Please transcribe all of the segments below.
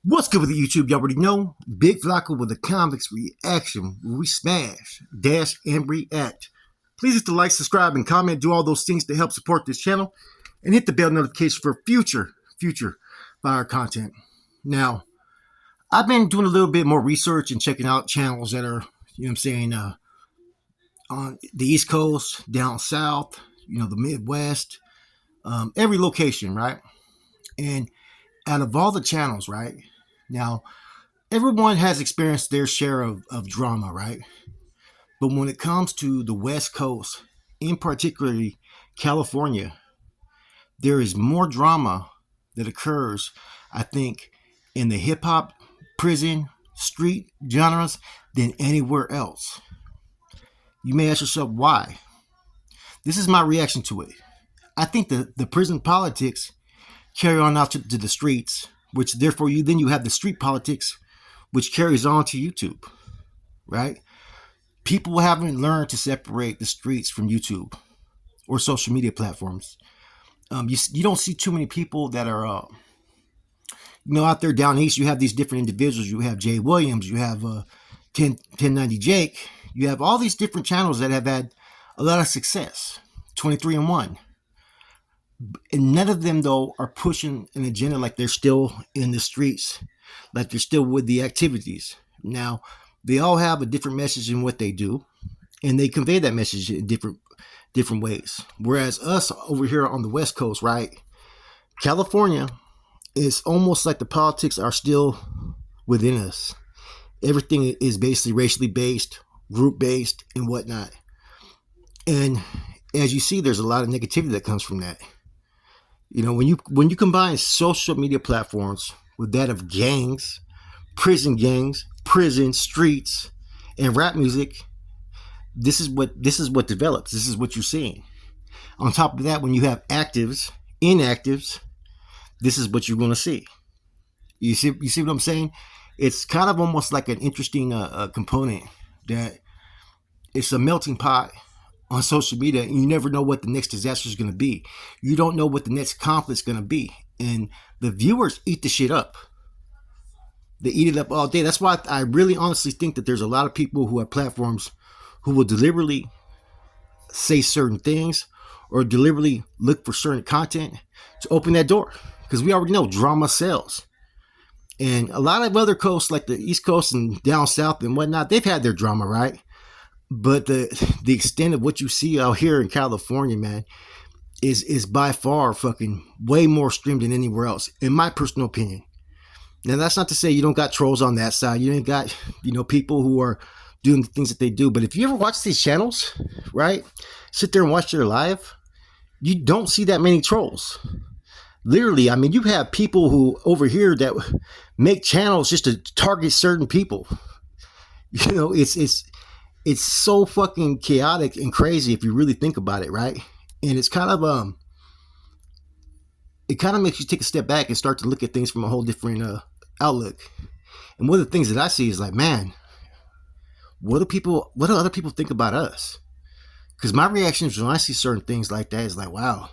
What's good with the YouTube? You already know. Big Flocka with a comics reaction where we smash, dash, and react. Please hit the like, subscribe, and comment. Do all those things to help support this channel. And hit the bell notification for future fire content. Now, I've been doing a little bit more research and checking out channels that are, on the East Coast, down south, the Midwest, every location, right? And out of all the channels, right? Now, everyone has experienced their share of drama, right? But when it comes to the West Coast, in particularly California, there is more drama that occurs, I think, in the hip hop, prison, street genres than anywhere else. You may ask yourself why. This is my reaction to it. I think the prison politics carry on out to the streets, which therefore you have the street politics, which carries on to YouTube, right? People haven't learned to separate the streets from YouTube or social media platforms. You don't see too many people that are, out there down east. You have these different individuals. You have Jay Williams. You have 1090 Jake. You have all these different channels that have had a lot of success. 23 and 1. And none of them, though, are pushing an agenda like they're still in the streets, like they're still with the activities. Now, they all have a different message in what they do, and they convey that message in different ways. Whereas us over here on the West Coast, right, California, is almost like the politics are still within us. Everything is basically racially based, group based, and whatnot. And as you see, there's a lot of negativity that comes from that. When you combine social media platforms with that of gangs, prison, streets, and rap music, this is what develops. This is what you're seeing. On top of that, when you have actives, inactives, this is what you're going to see. You see what I'm saying? It's kind of almost like an interesting component that it's a melting pot on social media, and you never know what the next disaster is going to be. You don't know what the next conflict is going to be, and the viewers eat the shit up. They eat it up all day. That's why I really honestly think that there's a lot of people who have platforms who will deliberately say certain things or deliberately look for certain content to open that door, because we already know drama sells. And a lot of other coasts, like the East Coast and down south and whatnot, they've had their drama, right? But the extent of what you see out here in California, man, is by far fucking way more streamed than anywhere else, in my personal opinion. Now, that's not to say you don't got trolls on that side. You ain't got, people who are doing the things that they do. But if you ever watch these channels, right, sit there and watch their live, you don't see that many trolls. Literally, I mean, you have people who over here that make channels just to target certain people. It's so fucking chaotic and crazy if you really think about it, right? And it's kind of it kind of makes you take a step back and start to look at things from a whole different outlook. And one of the things that I see is like, man, what do other people think about us? Because my reactions when I see certain things like that is like, wow,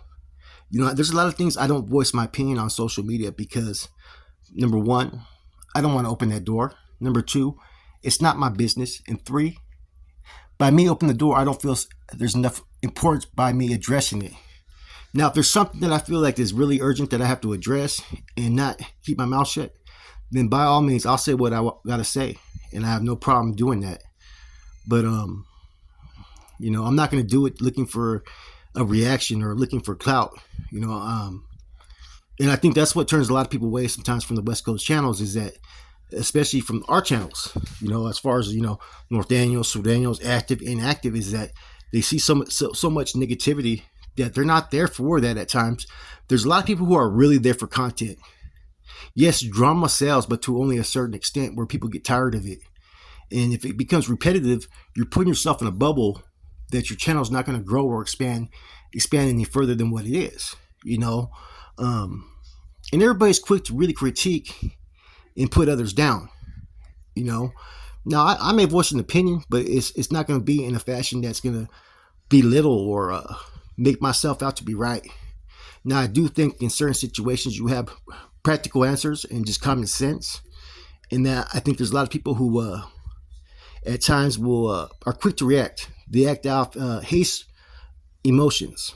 there's a lot of things I don't voice my opinion on social media because, number one, I don't want to open that door. Number two, it's not my business. And three, by me opening the door, I don't feel there's enough importance by me addressing it. Now, if there's something that I feel like is really urgent that I have to address and not keep my mouth shut, then by all means, I'll say what I got to say. And I have no problem doing that. But, I'm not going to do it looking for a reaction or looking for clout, and I think that's what turns a lot of people away sometimes from the West Coast channels, is that, especially from our channels, as far as, North Daniels, Sue Daniels, active, inactive, is that they see so much negativity that they're not there for that at times. There's a lot of people who are really there for content. Yes, drama sells, but to only a certain extent where people get tired of it. And if it becomes repetitive, you're putting yourself in a bubble that your channel is not going to grow or expand any further than what it is, and everybody's quick to really critique and put others down, Now, I may voice an opinion, but it's not going to be in a fashion that's going to belittle or make myself out to be right. Now, I do think in certain situations you have practical answers and just common sense. And that I think there's a lot of people who at times will are quick to react. They act out haste emotions.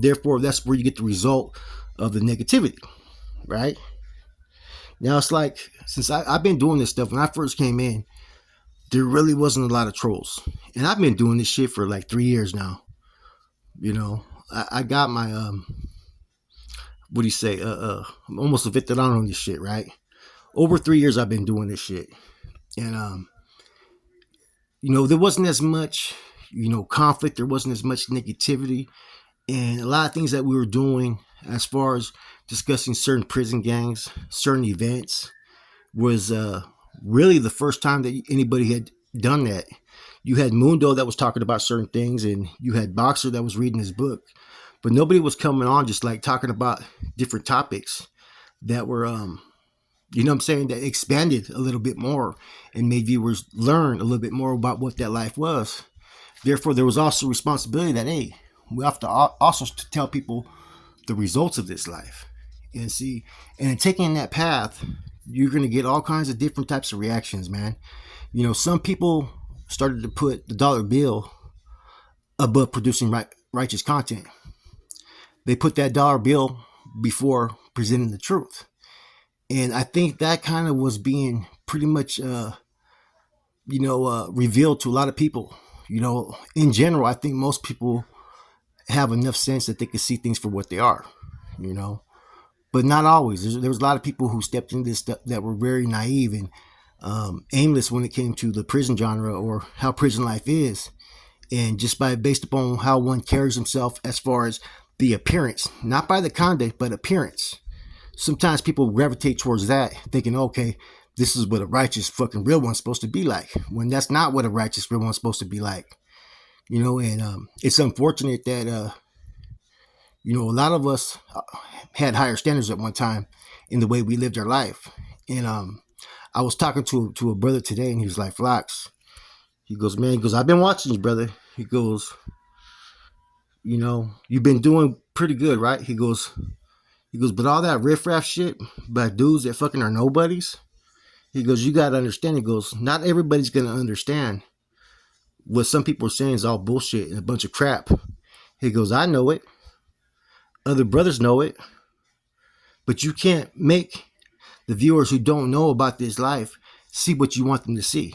Therefore, that's where you get the result of the negativity, right? Now it's like since I've been doing this stuff when I first came in, there really wasn't a lot of trolls, and I've been doing this shit for like 3 years now. You know, I got my what do you say? I'm almost a veteran on this shit, right? Over 3 years I've been doing this shit, and there wasn't as much conflict. There wasn't as much negativity, and a lot of things that we were doing as far as discussing certain prison gangs, certain events was really the first time that anybody had done that. You had Mundo that was talking about certain things, and you had Boxer that was reading his book, but nobody was coming on just like talking about different topics that were what I'm saying, that expanded a little bit more and made viewers learn a little bit more about what that life was. Therefore, there was also responsibility that, hey, we have to also tell people the results of this life. And see, and in taking that path, you're going to get all kinds of different types of reactions, man. Some people started to put the dollar bill above producing righteous content. They put that dollar bill before presenting the truth. And I think that kind of was being pretty much, revealed to a lot of people. In general, I think most people have enough sense that they can see things for what they are, but not always. There was a lot of people who stepped into this stuff that were very naive and aimless when it came to the prison genre or how prison life is. And just based upon how one carries himself as far as the appearance, not by the conduct, but appearance. Sometimes people gravitate towards that, thinking, okay, this is what a righteous fucking real one's supposed to be like, when that's not what a righteous real one's supposed to be like. And it's unfortunate that, a lot of us had higher standards at one time in the way we lived our life. And I was talking to a brother today, and he was like, Flox, he goes, man, I've been watching you, brother. He goes, you've been doing pretty good, right? He goes, but all that riffraff shit by dudes that fucking are nobodies, he goes, you got to understand, he goes, not everybody's going to understand what some people are saying is all bullshit and a bunch of crap. He goes, I know it. Other brothers know it. But you can't make the viewers who don't know about this life see what you want them to see.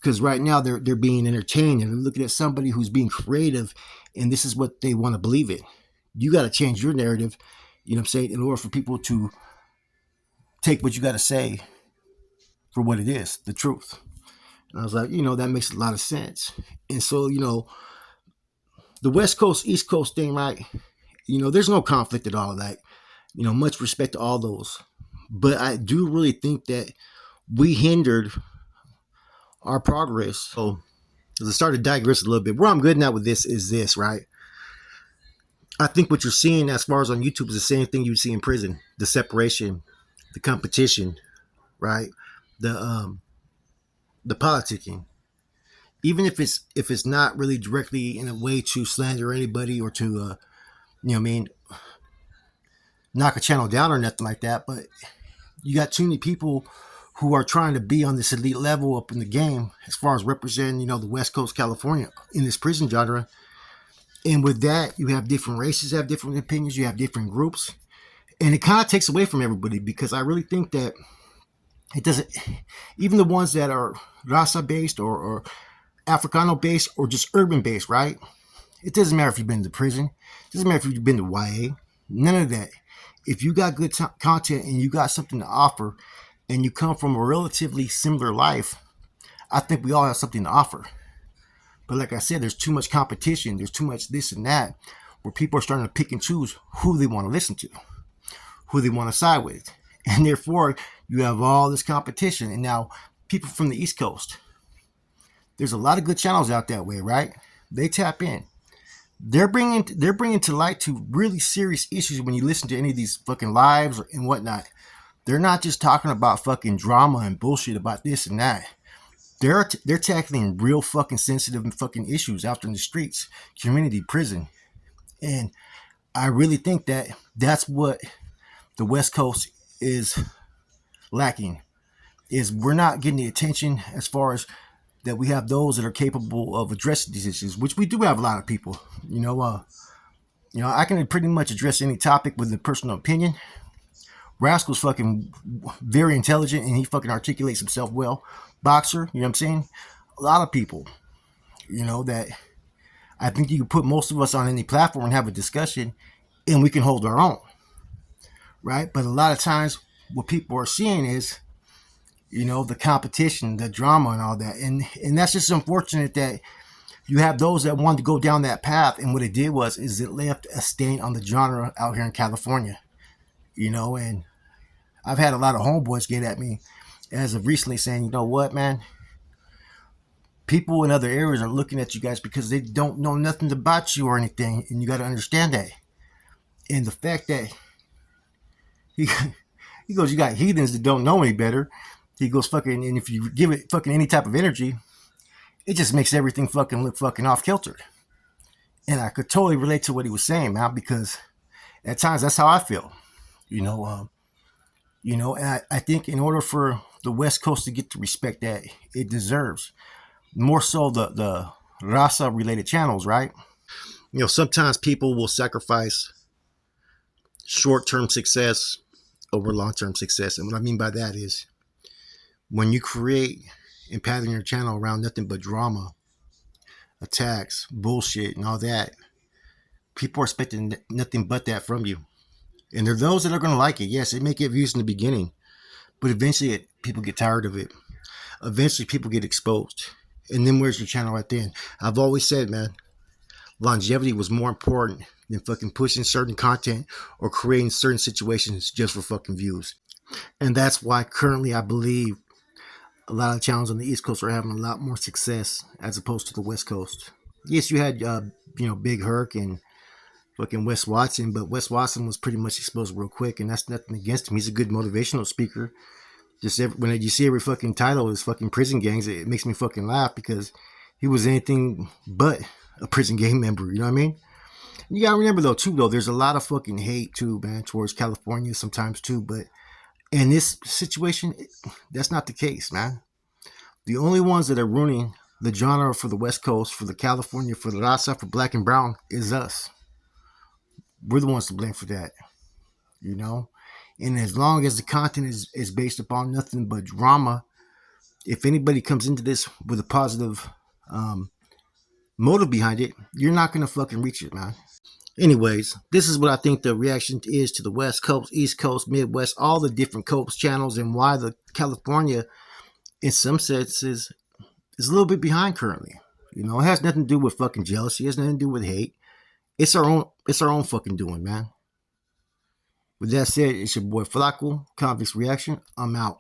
Because right now they're being entertained and they're looking at somebody who's being creative, and this is what they want to believe in. You got to change your narrative, in order for people to take what you got to say for what it is, the truth. And I was like, that makes a lot of sense. And so, the West Coast, East Coast thing, right? There's no conflict at all. Like, much respect to all those. But I do really think that we hindered our progress. So, as I started to digress a little bit, where I'm good now with this is this, right? I think what you're seeing as far as on YouTube is the same thing you see in prison: the separation, the competition, right? The politicking. Even if it's not really directly in a way to slander anybody or to knock a channel down or nothing like that, but you got too many people who are trying to be on this elite level up in the game as far as representing the West Coast California in this prison genre. And with that, you have different races have different opinions, you have different groups, and it kind of takes away from everybody, because I really think that it doesn't, even the ones that are Raza based or Africano based or just urban based, right? It doesn't matter if you've been to prison. It doesn't matter if you've been to YA. None of that. If you got good content and you got something to offer and you come from a relatively similar life, I think we all have something to offer. But like I said, there's too much competition. There's too much this and that, where people are starting to pick and choose who they want to listen to, who they want to side with. And therefore, you have all this competition. And now people from the East Coast, there's a lot of good channels out that way, right? They tap in. They're bringing to light to really serious issues when you listen to any of these fucking lives and whatnot. They're not just talking about fucking drama and bullshit about this and that. They're tackling real fucking sensitive and fucking issues out in the streets, community, prison. And I really think that that's what the West Coast is lacking. Is we're not getting the attention as far as that we have those that are capable of addressing these issues, which we do have a lot of people. I can pretty much address any topic with a personal opinion. Rascal's fucking very intelligent and he fucking articulates himself well. Boxer, you know what I'm saying? A lot of people, that I think you can put most of us on any platform and have a discussion and we can hold our own, right? But a lot of times what people are seeing is, the competition, the drama and all that. And that's just unfortunate that you have those that wanted to go down that path. And what it did is it left a stain on the genre out here in California, and I've had a lot of homeboys get at me as of recently saying, you know what, man, people in other areas are looking at you guys because they don't know nothing about you or anything. And you got to understand that. And the fact that he goes, you got heathens that don't know any better. He goes, fucking, and if you give it fucking any type of energy, it just makes everything fucking look fucking off kilter. And I could totally relate to what he was saying, man, because at times that's how I feel, and I think in order for the West Coast to get the respect that it deserves, more so the Raza related channels, right? Sometimes people will sacrifice short term success over long term success. And what I mean by that is when you create and pattern your channel around nothing but drama, attacks, bullshit, and all that, people are expecting nothing but that from you. And there are those that are going to like it. Yes, it may get views in the beginning, but eventually people get tired of it. Eventually people get exposed. And then where's your channel right then? I've always said, man, longevity was more important than fucking pushing certain content or creating certain situations just for fucking views. And that's why currently I believe a lot of channels on the East Coast are having a lot more success as opposed to the West Coast. Yes, you had, Big Herc and fucking Wes Watson, but Wes Watson was pretty much exposed real quick, and that's nothing against him. He's a good motivational speaker. When you see every fucking title is fucking prison gangs, it makes me fucking laugh because he was anything but a prison gang member. You know what I mean? You gotta remember though, there's a lot of fucking hate too, man, towards California sometimes too. But in this situation, that's not the case, man. The only ones that are ruining the genre for the West Coast, for the California, for the Raza, for Black and Brown is us. We're the ones to blame for that, And as long as the content is based upon nothing but drama, if anybody comes into this with a positive motive behind it, you're not going to fucking reach it, man. Anyways, this is what I think the reaction is to the West Coast, East Coast, Midwest, all the different coast channels, and why the California, in some senses, is a little bit behind currently. It has nothing to do with fucking jealousy. It has nothing to do with hate. It's our own fucking doing, man. With that said, it's your boy Flaco, Convicts Reaction. I'm out.